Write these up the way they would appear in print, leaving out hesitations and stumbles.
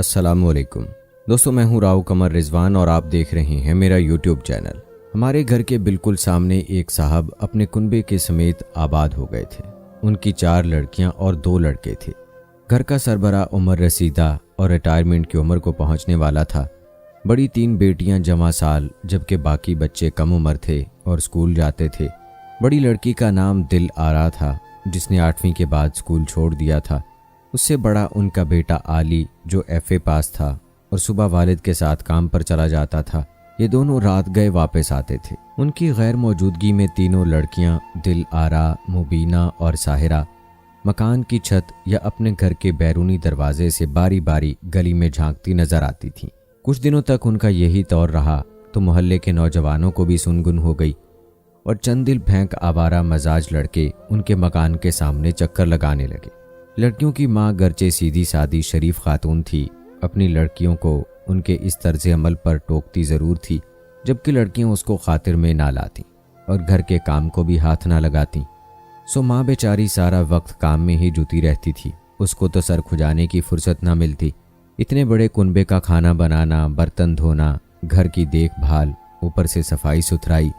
السلام علیکم دوستو، میں ہوں راؤ قمر رضوان اور آپ دیکھ رہے ہیں میرا یوٹیوب چینل۔ ہمارے گھر کے بالکل سامنے ایک صاحب اپنے کنبے کے سمیت آباد ہو گئے تھے۔ ان کی 4 لڑکیاں اور 2 لڑکے تھے۔ گھر کا سربراہ عمر رسیدہ اور ریٹائرمنٹ کی عمر کو پہنچنے والا تھا۔ بڑی 3 بیٹیاں جمع سال، جبکہ باقی بچے کم عمر تھے اور اسکول جاتے تھے۔ بڑی لڑکی کا نام دل آرا تھا، جس نے 8ویں کے بعد اسکول چھوڑ دیا تھا۔ اس سے بڑا ان کا بیٹا علی، جو FA پاس تھا اور صبح والد کے ساتھ کام پر چلا جاتا تھا۔ یہ دونوں رات گئے واپس آتے تھے۔ ان کی غیر موجودگی میں تینوں لڑکیاں دل آرا، مبینہ اور ساحرہ مکان کی چھت یا اپنے گھر کے بیرونی دروازے سے باری باری گلی میں جھانکتی نظر آتی تھیں۔ کچھ دنوں تک ان کا یہی طور رہا تو محلے کے نوجوانوں کو بھی سنگن ہو گئی اور چند دل پھینک آوارہ مزاج لڑکے ان کے مکان کے سامنے چکر لگانے لگے۔ لڑکیوں کی ماں گرچہ سیدھی سادی شریف خاتون تھی، اپنی لڑکیوں کو ان کے اس طرز عمل پر ٹوکتی ضرور تھی، جبکہ لڑکیاں اس کو خاطر میں نہ لاتی اور گھر کے کام کو بھی ہاتھ نہ لگاتی۔ سو ماں بیچاری سارا وقت کام میں ہی جتی رہتی تھی۔ اس کو تو سر کھجانے کی فرصت نہ ملتی۔ اتنے بڑے کنبے کا کھانا بنانا، برتن دھونا، گھر کی دیکھ بھال، اوپر سے صفائی ستھرائی،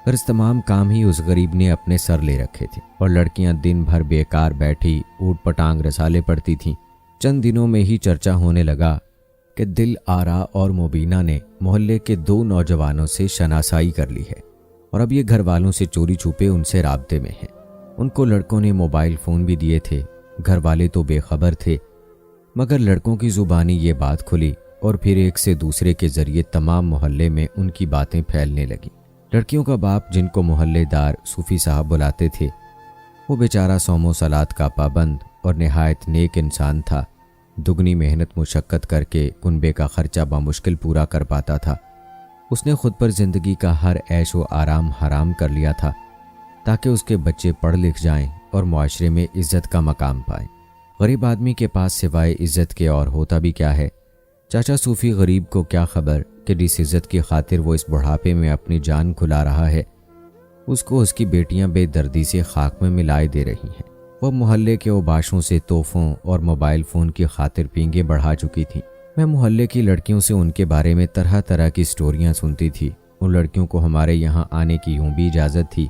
غرض تمام کام ہی اس غریب نے اپنے سر لے رکھے تھے، اور لڑکیاں دن بھر بیکار بیٹھی اوٹ پٹانگ رسالے پڑتی تھیں۔ چند دنوں میں ہی چرچا ہونے لگا کہ دل آرا اور مبینہ نے محلے کے 2 نوجوانوں سے شناسائی کر لی ہے اور اب یہ گھر والوں سے چوری چھپے ان سے رابطے میں ہیں۔ ان کو لڑکوں نے موبائل فون بھی دیے تھے۔ گھر والے تو بے خبر تھے، مگر لڑکوں کی زبانی یہ بات کھلی اور پھر ایک سے دوسرے کے ذریعے تمام محلے میں ان کی باتیں پھیلنے لگیں۔ لڑکیوں کا باپ، جن کو محلے دار صوفی صاحب بلاتے تھے، وہ بیچارہ صوم و صلات کا پابند اور نہایت نیک انسان تھا۔ دگنی محنت مشقت کر کے کنبے کا خرچہ بمشکل پورا کر پاتا تھا۔ اس نے خود پر زندگی کا ہر عیش و آرام حرام کر لیا تھا تاکہ اس کے بچے پڑھ لکھ جائیں اور معاشرے میں عزت کا مقام پائیں۔ غریب آدمی کے پاس سوائے عزت کے اور ہوتا بھی کیا ہے؟ چاچا صوفی غریب کو کیا خبر کہ جس عزت کی خاطر وہ اس بڑھاپے میں اپنی جان کھلا رہا ہے، اس کو اس کی بیٹیاں بے دردی سے خاک میں ملائے دے رہی ہیں۔ وہ محلے کے اوباشوں سے تحفوں اور موبائل فون کی خاطر پینگیں بڑھا چکی تھی۔ میں محلے کی لڑکیوں سے ان کے بارے میں طرح طرح کی سٹوریاں سنتی تھی۔ ان لڑکیوں کو ہمارے یہاں آنے کی یوں بھی اجازت تھی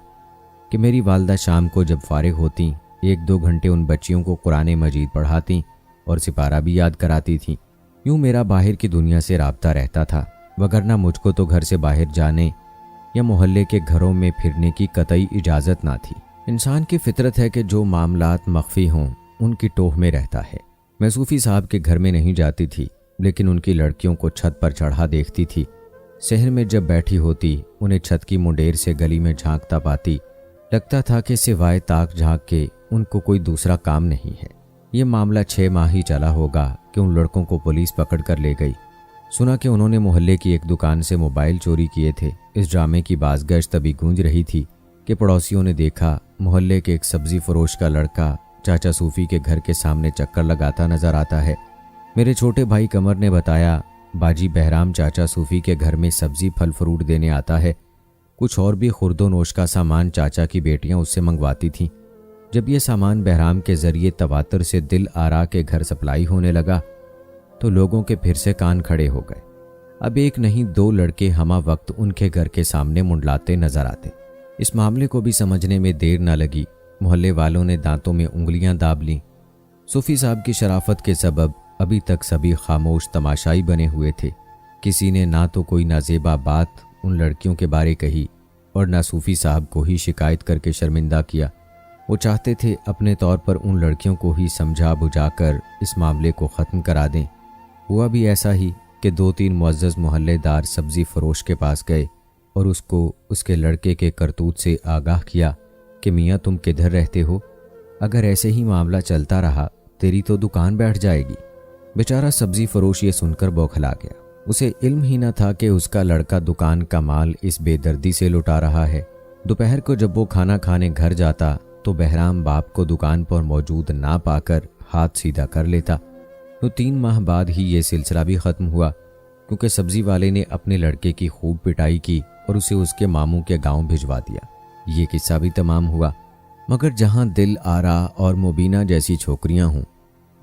کہ میری والدہ شام کو جب فارغ ہوتیں 1-2 گھنٹے ان بچیوں کو قرآن مجید پڑھاتیں اور سپارہ بھی یاد کراتی تھیں۔ یوں میرا باہر کی دنیا سے رابطہ رہتا تھا، وگرنہ مجھ کو تو گھر سے باہر جانے یا محلے کے گھروں میں پھرنے کی قطعی اجازت نہ تھی۔ انسان کی فطرت ہے کہ جو معاملات مخفی ہوں ان کی ٹوہ میں رہتا ہے۔ میں صوفی صاحب کے گھر میں نہیں جاتی تھی، لیکن ان کی لڑکیوں کو چھت پر چڑھا دیکھتی تھی۔ صحن میں جب بیٹھی ہوتی انہیں چھت کی منڈیر سے گلی میں جھانکتا پاتی، لگتا تھا کہ سوائے تاک جھانک کے ان کو کوئی دوسرا کام نہیں ہے۔ یہ معاملہ 6 ماہ ہی چلا ہوگا کہ ان لڑکوں کو پولیس پکڑ کر لے گئی۔ سنا کہ انہوں نے محلے کی ایک دکان سے موبائل چوری کیے تھے۔ اس ڈرامے کی بازگشت ابھی گونج رہی تھی کہ پڑوسیوں نے دیکھا محلے کے ایک سبزی فروش کا لڑکا چاچا صوفی کے گھر کے سامنے چکر لگاتا نظر آتا ہے۔ میرے چھوٹے بھائی قمر نے بتایا، باجی بہرام چاچا صوفی کے گھر میں سبزی پھل فروٹ دینے آتا ہے۔ کچھ اور بھی خرد و نوش کا سامان چاچا کی بیٹیاں اس سے منگواتی تھیں۔ جب یہ سامان بہرام کے ذریعے تواتر سے دل آرا کے گھر سپلائی ہونے لگا تو لوگوں کے پھر سے کان کھڑے ہو گئے۔ اب ایک نہیں 2 لڑکے ہمہ وقت ان کے گھر کے سامنے منڈلاتے نظر آتے۔ اس معاملے کو بھی سمجھنے میں دیر نہ لگی۔ محلے والوں نے دانتوں میں انگلیاں داب لیں۔ صوفی صاحب کی شرافت کے سبب ابھی تک سبھی خاموش تماشائی بنے ہوئے تھے۔ کسی نے نہ تو کوئی نازیبا بات ان لڑکیوں کے بارے کہی اور نہ صوفی صاحب کو ہی شکایت کر کے شرمندہ کیا۔ وہ چاہتے تھے اپنے طور پر ان لڑکیوں کو ہی سمجھا بجھا کر اس معاملے کو ختم کرا دیں۔ ہوا بھی ایسا ہی کہ 2-3 معزز محلے دار سبزی فروش کے پاس گئے اور اس کو اس کے لڑکے کے کرتوت سے آگاہ کیا کہ میاں تم کدھر رہتے ہو؟ اگر ایسے ہی معاملہ چلتا رہا تیری تو دکان بیٹھ جائے گی۔ بیچارہ سبزی فروش یہ سن کر بوکھلا گیا۔ اسے علم ہی نہ تھا کہ اس کا لڑکا دکان کا مال اس بے دردی سے لٹا رہا ہے۔ دوپہر کو جب وہ کھانا کھانے گھر جاتا تو بہرام باپ کو دکان پر موجود نہ پا کر ہاتھ سیدھا کر لیتا۔ تو 3 ماہ بعد ہی یہ سلسلہ بھی ختم ہوا، کیونکہ سبزی والے نے اپنے لڑکے کی خوب پٹائی کی اور اسے اس کے ماموں کے گاؤں بھجوا دیا۔ یہ قصہ بھی تمام ہوا۔ مگر جہاں دل آرا اور مبینہ جیسی چھوکریاں ہوں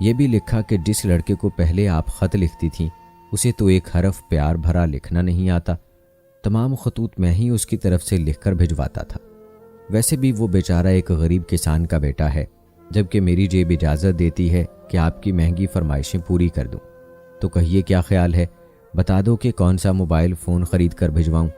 یہ بھی لکھا کہ جس لڑکے کو پہلے آپ خط لکھتی تھیں اسے تو ایک حرف پیار بھرا لکھنا نہیں آتا، تمام خطوط میں ہی اس کی طرف سے لکھ کر بھجواتا تھا۔ ویسے بھی وہ بیچارہ ایک غریب کسان کا بیٹا ہے، جبکہ میری جیب اجازت دیتی ہے کہ آپ کی مہنگی فرمائشیں پوری کر دوں۔ تو کہیے کیا خیال ہے، بتا دو کہ کون سا موبائل فون خرید کر بھجواؤں۔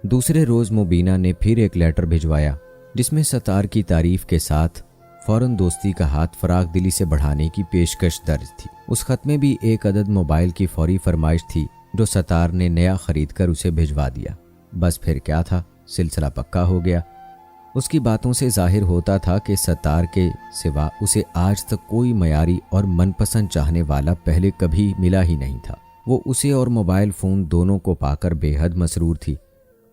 دوسرے روز مبینہ نے پھر ایک لیٹر بھجوایا جس میں ستار کی تعریف کے ساتھ فوراً دوستی کا ہاتھ فراغ دلی سے بڑھانے کی پیشکش درج تھی۔ اس خط میں بھی ایک عدد موبائل کی فوری فرمائش تھی جو ستار نے نیا خرید کر اسے بھجوا دیا۔ بس پھر کیا تھا، سلسلہ پکا ہو گیا۔ اس کی باتوں سے ظاہر ہوتا تھا کہ ستار کے سوا اسے آج تک کوئی معیاری اور من پسند چاہنے والا پہلے کبھی ملا ہی نہیں تھا۔ وہ اسے اور موبائل فون دونوں کو پا کر بے حد مسرور تھی۔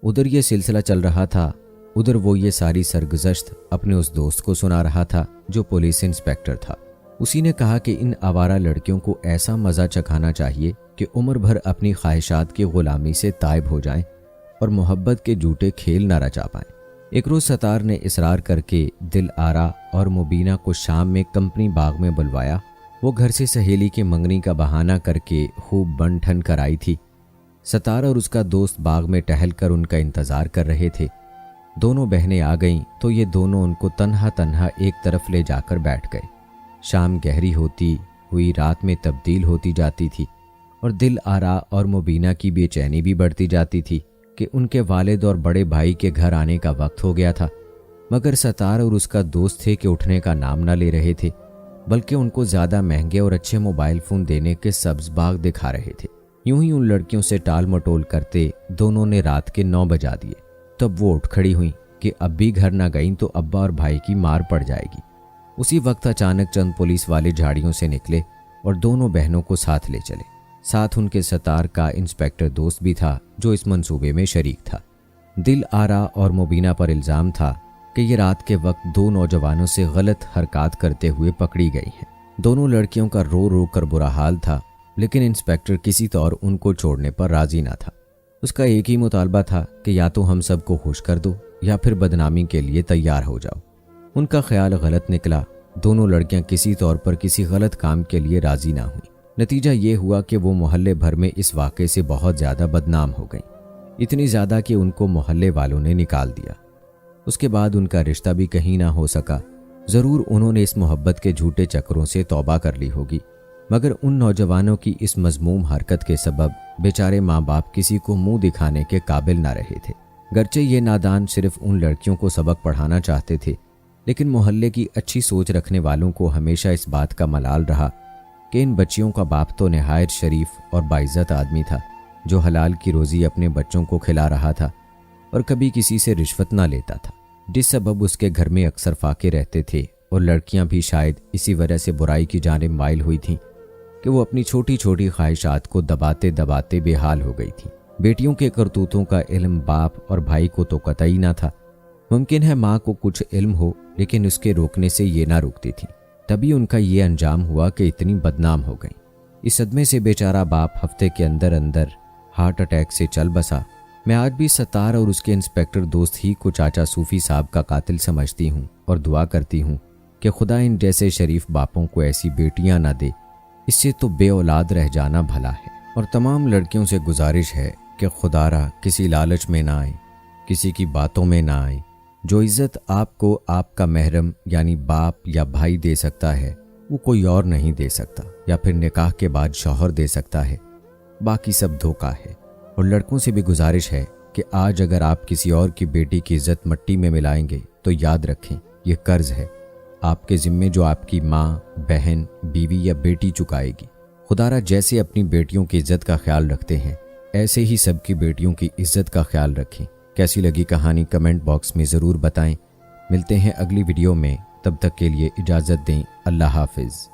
ادھر یہ سلسلہ چل رہا تھا، ادھر وہ یہ ساری سرگزشت اپنے اس دوست کو سنا رہا تھا جو پولیس انسپیکٹر تھا۔ اسی نے کہا کہ ان آوارہ لڑکیوں کو ایسا مزہ چکھانا چاہیے کہ عمر بھر اپنی خواہشات کی غلامی سے تائب ہو جائیں اور محبت کے جھوٹے کھیل نہ رچا پائیں۔ ایک روز ستار نے اصرار کر کے دل آرا اور مبینہ کو شام میں کمپنی باغ میں بلوایا۔ وہ گھر سے سہیلی کے منگنی کا بہانہ کر کے خوب بن ٹھن کر آئی تھی۔ ستار اور اس کا دوست باغ میں ٹہل کر ان کا انتظار کر رہے تھے۔ دونوں بہنیں آ گئیں تو یہ دونوں ان کو تنہا تنہا ایک طرف لے جا کر بیٹھ گئے۔ شام گہری ہوتی ہوئی رات میں تبدیل ہوتی جاتی تھی اور دل آرا اور مبینہ کی بے چینی بھی بڑھتی جاتی تھی کہ ان کے والد اور بڑے بھائی کے گھر آنے کا وقت ہو گیا تھا، مگر ستار اور اس کا دوست تھے کہ اٹھنے کا نام نہ لے رہے تھے، بلکہ ان کو زیادہ مہنگے اور اچھے موبائل فون دینے کے سبز باغ دکھا رہے تھے۔ یوں ہی ان لڑکیوں سے ٹال مٹول کرتے دونوں نے رات کے 9 بجا دیے۔ تب وہ اٹھ کھڑی ہوئیں کہ اب بھی گھر نہ گئیں تو ابا اور بھائی کی مار پڑ جائے گی۔ اسی وقت اچانک چند پولیس والے جھاڑیوں سے نکلے اور دونوں بہنوں کو ساتھ لے چلے۔ ساتھ ان کے ستار کا انسپیکٹر دوست بھی تھا جو اس منصوبے میں شریک تھا۔ دل آرا اور مبینہ پر الزام تھا کہ یہ رات کے وقت 2 نوجوانوں سے غلط حرکات کرتے ہوئے پکڑی گئی ہیں۔ دونوں لڑکیوں کا رو رو کر برا حال تھا، لیکن انسپیکٹر کسی طور ان کو چھوڑنے پر راضی نہ تھا۔ اس کا ایک ہی مطالبہ تھا کہ یا تو ہم سب کو خوش کر دو یا پھر بدنامی کے لیے تیار ہو جاؤ۔ ان کا خیال غلط نکلا۔ دونوں لڑکیاں کسی طور پر کسی غلط کام کے لیے راضی نہ ہوئیں۔ نتیجہ یہ ہوا کہ وہ محلے بھر میں اس واقعے سے بہت زیادہ بدنام ہو گئیں، اتنی زیادہ کہ ان کو محلے والوں نے نکال دیا۔ اس کے بعد ان کا رشتہ بھی کہیں نہ ہو سکا۔ ضرور انہوں نے اس محبت کے جھوٹے چکروں سے توبہ کر لی ہوگی، مگر ان نوجوانوں کی اس مذموم حرکت کے سبب بیچارے ماں باپ کسی کو منہ دکھانے کے قابل نہ رہے تھے۔ گرچہ یہ نادان صرف ان لڑکیوں کو سبق پڑھانا چاہتے تھے، لیکن محلے کی اچھی سوچ رکھنے والوں کو ہمیشہ اس بات کا ملال رہا کہ ان بچیوں کا باپ تو نہایت شریف اور باعزت آدمی تھا جو حلال کی روزی اپنے بچوں کو کھلا رہا تھا اور کبھی کسی سے رشوت نہ لیتا تھا، جس سبب اس کے گھر میں اکثر فاقے رہتے تھے اور لڑکیاں بھی شاید اسی وجہ سے برائی کی جانب مائل ہوئی تھیں کہ وہ اپنی چھوٹی چھوٹی خواہشات کو دباتے دباتے بے حال ہو گئی تھی۔ بیٹیوں کے کرتوتوں کا علم باپ اور بھائی کو تو قطعی نہ تھا۔ ممکن ہے ماں کو کچھ علم ہو، لیکن اس کے روکنے سے یہ نہ روکتی تھی۔ تبھی ان کا یہ انجام ہوا کہ اتنی بدنام ہو گئیں۔ اس صدمے سے بیچارہ باپ ہفتے کے اندر اندر ہارٹ اٹیک سے چل بسا۔ میں آج بھی ستار اور اس کے انسپیکٹر دوست ہی کو چاچا صوفی صاحب کا قاتل سمجھتی ہوں اور دعا کرتی ہوں کہ خدا ان جیسے شریف باپوں کو ایسی بیٹیاں نہ دے، اس سے تو بے اولاد رہ جانا بھلا ہے۔ اور تمام لڑکیوں سے گزارش ہے کہ خدا را کسی لالچ میں نہ آئیں، کسی کی باتوں میں نہ آئیں۔ جو عزت آپ کو آپ کا محرم یعنی باپ یا بھائی دے سکتا ہے وہ کوئی اور نہیں دے سکتا، یا پھر نکاح کے بعد شوہر دے سکتا ہے، باقی سب دھوکہ ہے۔ اور لڑکوں سے بھی گزارش ہے کہ آج اگر آپ کسی اور کی بیٹی کی عزت مٹی میں ملائیں گے تو یاد رکھیں یہ قرض ہے آپ کے ذمے جو آپ کی ماں، بہن، بیوی یا بیٹی چکائے گی۔ خدا را جیسے اپنی بیٹیوں کی عزت کا خیال رکھتے ہیں ایسے ہی سب کی بیٹیوں کی عزت کا خیال رکھیں۔ کیسی لگی کہانی کمنٹ باکس میں ضرور بتائیں۔ ملتے ہیں اگلی ویڈیو میں، تب تک کے لیے اجازت دیں۔ اللہ حافظ۔